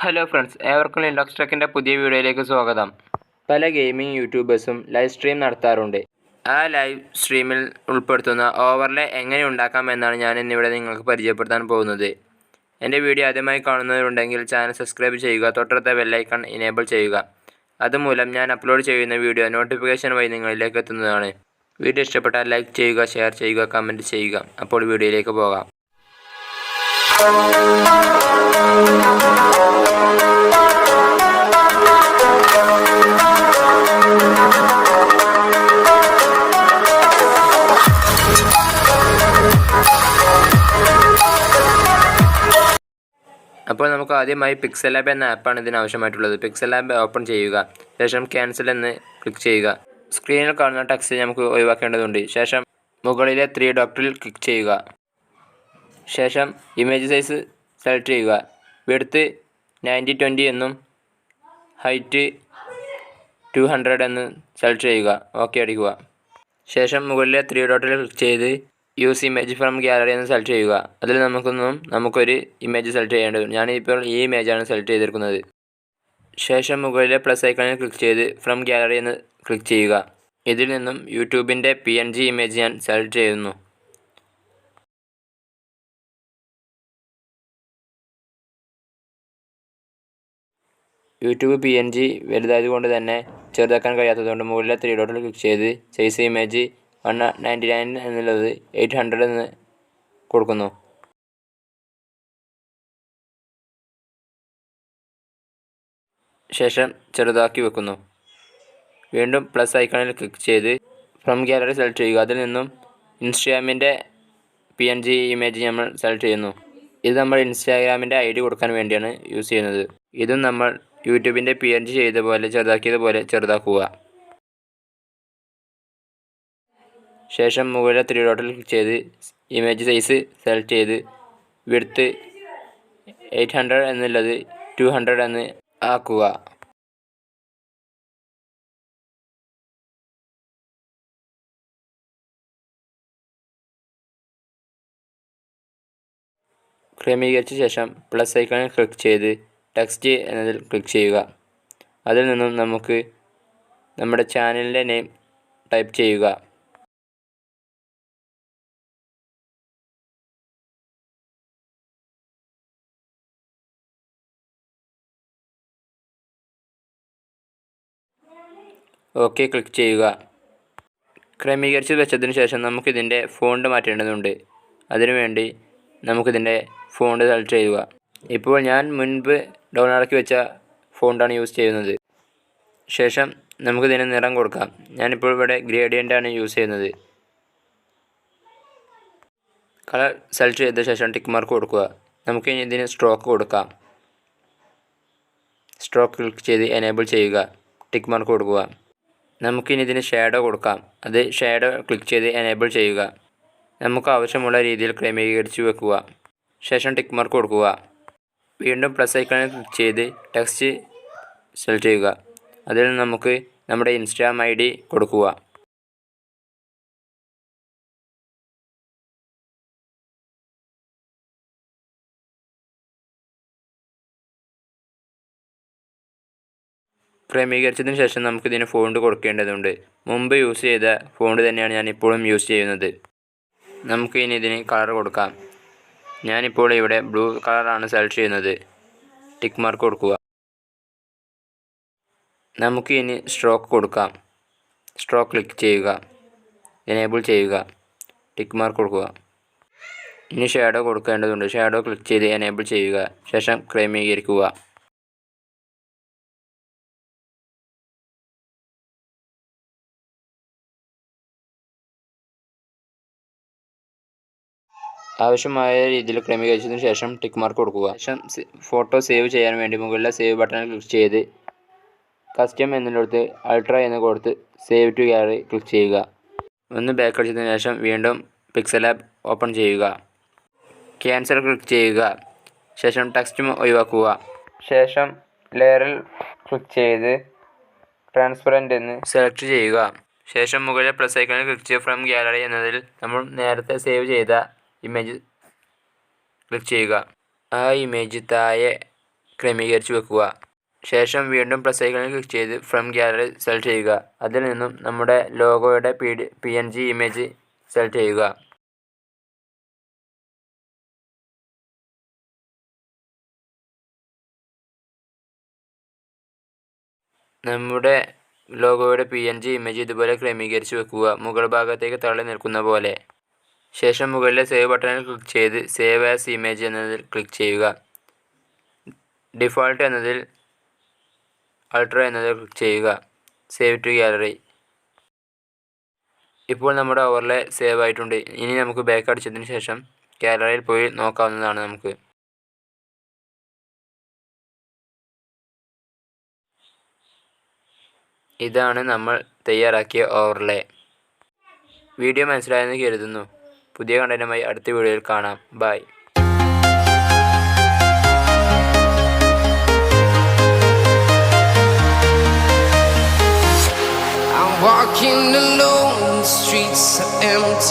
Hello friends, ഏവർക്കും ലിൻടോക്സ് ടെക്കിൻ്റെ പുതിയ വീഡിയോയിലേക്ക് സ്വാഗതം. പല ഗെയിമിംഗ് യൂട്യൂബേഴ്സും ലൈവ് സ്ട്രീം നടത്താറുണ്ട്. ആ ലൈവ് സ്ട്രീമിൽ ഉൾപ്പെടുത്തുന്ന ഓവർലേ എങ്ങനെ ഉണ്ടാക്കാം എന്നാണ് ഞാൻ ഇന്നിവിടെ നിങ്ങൾക്ക് പരിചയപ്പെടുത്താൻ പോകുന്നത്. എൻ്റെ വീഡിയോ ആദ്യമായി കാണുന്നവരുണ്ടെങ്കിൽ ചാനൽ സബ്സ്ക്രൈബ് ചെയ്യുക, തൊട്ടടുത്ത ബെല്ലൈക്കൺ ഇനേബിൾ ചെയ്യുക. അതുമൂലം ഞാൻ അപ്ലോഡ് ചെയ്യുന്ന വീഡിയോ നോട്ടിഫിക്കേഷൻ വഴി നിങ്ങളിലേക്ക് എത്തുന്നതാണ്. വീഡിയോ ഇഷ്ടപ്പെട്ടാൽ ലൈക്ക് ചെയ്യുക, ഷെയർ ചെയ്യുക, കമൻറ്റ് ചെയ്യുക. അപ്പോൾ വീഡിയോയിലേക്ക് പോകാം. അപ്പോൾ നമുക്ക് ആദ്യമായി പിക്സൽ ലാബ് എന്ന ആപ്പാണ് ഇതിനാവശ്യമായിട്ടുള്ളത്. പിക്സൽ ലാബ് ഓപ്പൺ ചെയ്യുക. ശേഷം ക്യാൻസൽ എന്ന് ക്ലിക്ക് ചെയ്യുക. സ്ക്രീനിൽ കാണുന്ന ടെക്സ്റ്റ് നമുക്ക് ഒഴിവാക്കേണ്ടതുണ്ട്. ശേഷം മുകളിലെ 3 ഡോട്ടിൽ ക്ലിക്ക് ചെയ്യുക. ശേഷം ഇമേജ് സൈസ് സെലക്ട് ചെയ്യുക. വിഡ്ത്ത് 90-20 എന്നും ഹൈറ്റ് 200 എന്ന് സെലക്ട് ചെയ്യുക. ഓക്കെ അടിക്കുക. ശേഷം മുകളിലെ 3 ഡോട്ടിൽ ക്ലിക്ക് ചെയ്ത് യൂസ് ഇമേജ് ഫ്രം ഗാലറി എന്ന് സെലക്ട് ചെയ്യുക. അതിൽ നമുക്കൊരു ഇമേജ് സെലക്ട് ചെയ്യേണ്ടതുണ്ട്. ഞാനിപ്പോൾ ഈ ഇമേജാണ് സെലക്ട് ചെയ്തിരിക്കുന്നത്. ശേഷം മുകളിലെ പ്ലസ് ഐക്കണിൽ ക്ലിക്ക് ചെയ്ത് ഫ്രം ഗാലറി എന്ന് ക്ലിക്ക് ചെയ്യുക. ഇതിൽ നിന്നും യൂട്യൂബിൻ്റെ PNG ഇമേജ് ഞാൻ സെലക്ട് ചെയ്യുന്നു. യൂട്യൂബ് PNG വലുതായതുകൊണ്ട് തന്നെ ചെറുതാക്കാൻ കഴിയാത്തതുകൊണ്ട് മുകളിലെ 3 ഡോട്ടിൽ ക്ലിക്ക് ചെയ്ത് സൈസ് ഇമേജ് 199 എന്നുള്ളത് 800 എന്ന് കൊടുക്കുന്നു. ശേഷം ചെറുതാക്കി വെക്കുന്നു. വീണ്ടും പ്ലസ് ഐക്കണിൽ ക്ലിക്ക് ചെയ്ത് ഫ്രം ഗാലറി സെലക്ട് ചെയ്യുക. അതിൽ നിന്നും ഇൻസ്റ്റാഗ്രാമിൻ്റെ PNG ഇമേജ് നമ്മൾ സെലക്ട് ചെയ്യുന്നു. ഇത് നമ്മൾ ഇൻസ്റ്റാഗ്രാമിൻ്റെ ID കൊടുക്കാൻ വേണ്ടിയാണ് യൂസ് ചെയ്യുന്നത്. ഇതും നമ്മൾ യൂട്യൂബിൻ്റെ PNG ചെയ്തതുപോലെ ചെറുതാക്കിയതുപോലെ ചെറുതാക്കുക. ശേഷം മുകളിലെ 3 ഡോട്ടിൽ ക്ലിക്ക് ചെയ്ത് ഇമേജ് സൈസ് സെലക്ട് ചെയ്ത് വിഡ്ത്ത് 800 എന്നുള്ളത് 200 എന്ന് ആക്കുക. ക്രമീകരിച്ച ശേഷം പ്ലസ് ഐക്കണിൽ ക്ലിക്ക് ചെയ്ത് ടെക്സ്റ്റ് എന്നതിൽ ക്ലിക്ക് ചെയ്യുക. അതിൽ നിന്നും നമുക്ക് നമ്മുടെ ചാനലിൻ്റെ നെയിം ടൈപ്പ് ചെയ്യുക. ഓക്കെ ക്ലിക്ക് ചെയ്യുക. ക്രമീകരിച്ച് വെച്ചതിന് ശേഷം നമുക്കിതിൻ്റെ ഫോണ്ട് മാറ്റേണ്ടതുണ്ട്. അതിനുവേണ്ടി നമുക്കിതിൻ്റെ ഫോണ്ട് സെലക്ട് ചെയ്യുക. ഇപ്പോൾ ഞാൻ മുൻപ് ഡൗൺലോഡാക്കി വെച്ച ഫോണ്ടാണ് യൂസ് ചെയ്യുന്നത്. ശേഷം നമുക്കിതിന് നിറം കൊടുക്കാം. ഞാനിപ്പോൾ ഇവിടെ ഗ്രേഡിയൻ്റാണ് യൂസ് ചെയ്യുന്നത്. കളർ സെലക്ട് ചെയ്ത ശേഷം ടിക്ക് മാർക്ക് കൊടുക്കുക. നമുക്കിനി ഇതിന് സ്ട്രോക്ക് കൊടുക്കാം. സ്ട്രോക്ക് ക്ലിക്ക് ചെയ്ത് എനേബിൾ ചെയ്യുക. ടിക്ക് മാർക്ക് കൊടുക്കുക. നമുക്കിനി ഇതിന് ഷാഡോ കൊടുക്കാം. അത് ഷാഡോ ക്ലിക്ക് ചെയ്ത് എനേബിൾ ചെയ്യുക. നമുക്ക് ആവശ്യമുള്ള രീതിയിൽ ക്രമീകരിച്ച് വെക്കുക. ശേഷം ടിക്ക് മാർക്ക് കൊടുക്കുക. വീണ്ടും പ്ലസ് ഐക്കണിൽ ക്ലിക്ക് ചെയ്ത് ടെക്സ്റ്റ് സെലക്ട് ചെയ്യുക. അതിൽ നമുക്ക് നമ്മുടെ ഇൻസ്റ്റാഗ്രാം ID കൊടുക്കുക. ക്രമീകരിച്ചതിന് ശേഷം നമുക്കിതിന് ഫോണ്ട് കൊടുക്കേണ്ടതുണ്ട്. മുമ്പ് യൂസ് ചെയ്ത ഫോണ്ട് തന്നെയാണ് ഞാൻ ഇപ്പോഴും യൂസ് ചെയ്യുന്നത്. നമുക്ക് ഇനി ഇതിന് കളർ കൊടുക്കാം. ഞാനിപ്പോൾ ഇവിടെ ബ്ലൂ കളറാണ് സെലക്ട് ചെയ്യുന്നത്. ടിക്ക് മാർക്ക് കൊടുക്കുക. നമുക്ക് ഇനി സ്ട്രോക്ക് കൊടുക്കാം. സ്ട്രോക്ക് ക്ലിക്ക് ചെയ്യുക. എനേബിൾ ചെയ്യുക. ടിക്ക് മാർക്ക് കൊടുക്കുക. ഇനി ഷാഡോ കൊടുക്കേണ്ടതുണ്ട്. ഷാഡോ ക്ലിക്ക് ചെയ്ത് എനേബിൾ ചെയ്യുക. ശേഷം ക്രമീകരിക്കുക. ആവശ്യമായ രീതിയിൽ ക്രമീകരിച്ചതിന് ശേഷം ടിക്ക് മാർക്ക് കൊടുക്കുക. ശേഷം ഫോട്ടോ സേവ് ചെയ്യാൻ വേണ്ടി മുകളിലെ സേവ് ബട്ടണിൽ ക്ലിക്ക് ചെയ്ത് കസ്റ്റം എന്നുള്ളിടത്ത് അൾട്രാ എന്ന് കൊടുത്ത് സേവ് ടു ഗാലറി ക്ലിക്ക് ചെയ്യുക. ഒന്ന് ബാക്ക് അടിച്ചതിന് ശേഷം വീണ്ടും പിക്സൽ ലാബ് ഓപ്പൺ ചെയ്യുക. ക്യാൻസൽ ക്ലിക്ക് ചെയ്യുക. ശേഷം ടെക്സ്റ്റ് ഒഴിവാക്കുക. ശേഷം ലെയറിൽ ക്ലിക്ക് ചെയ്ത് ട്രാൻസ്പെറൻറ്റ് എന്ന് സെലക്ട് ചെയ്യുക. ശേഷം മുകളിലെ പ്ലസ് ഐക്കണിൽ ക്ലിക്ക് ചെയ്ത് ഫ്രം ഗാലറി എന്നതിൽ നമ്മൾ നേരത്തെ സേവ് ചെയ്ത ഇമേജ് ക്ലിക്ക് ചെയ്യുക. ആ ഇമേജ് താഴെ ക്രമീകരിച്ച് വെക്കുക. ശേഷം വീണ്ടും പ്ലസ് ഐക്കണിൽ ക്ലിക്ക് ചെയ്ത് ഫ്രം ഗാലറി സെലക്ട് ചെയ്യുക. അതിൽ നിന്നും നമ്മുടെ ലോഗോയുടെ PNG ഇമേജ് സെലക്ട് ചെയ്യുക. നമ്മുടെ ലോഗോയുടെ PNG ഇമേജ് ഇതുപോലെ ക്രമീകരിച്ച് വെക്കുക, മുകൾ ഭാഗത്തേക്ക് തള്ളി നിൽക്കുന്ന പോലെ. ശേഷം മുകളിലെ സേവ് ബട്ടണിൽ ക്ലിക്ക് ചെയ്ത് സേവ് ആസ് ഇമേജ് എന്നതിൽ ക്ലിക്ക് ചെയ്യുക. ഡിഫോൾട്ട് എന്നതിൽ അൾട്രാ എന്നതിൽ ക്ലിക്ക് ചെയ്യുക. Save to gallery. ഇപ്പോൾ നമ്മുടെ ഓവർലേ സേവ് ആയിട്ടുണ്ട്. ഇനി നമുക്ക് ബാക്ക് അടിച്ചതിന് ശേഷം ഗാലറിയിൽ പോയി നോക്കാവുന്നതാണ് നമുക്ക്. ഇതാണ് നമ്മൾ തയ്യാറാക്കിയ ഓവർലേ. വീഡിയോ മനസ്സിലായെന്ന് കരുതുന്നു. പുതിയ കണ്ടന്റുമായി അടുത്ത വീഡിയോയിൽ കാണാം. By. Walking alone, the streets are empty.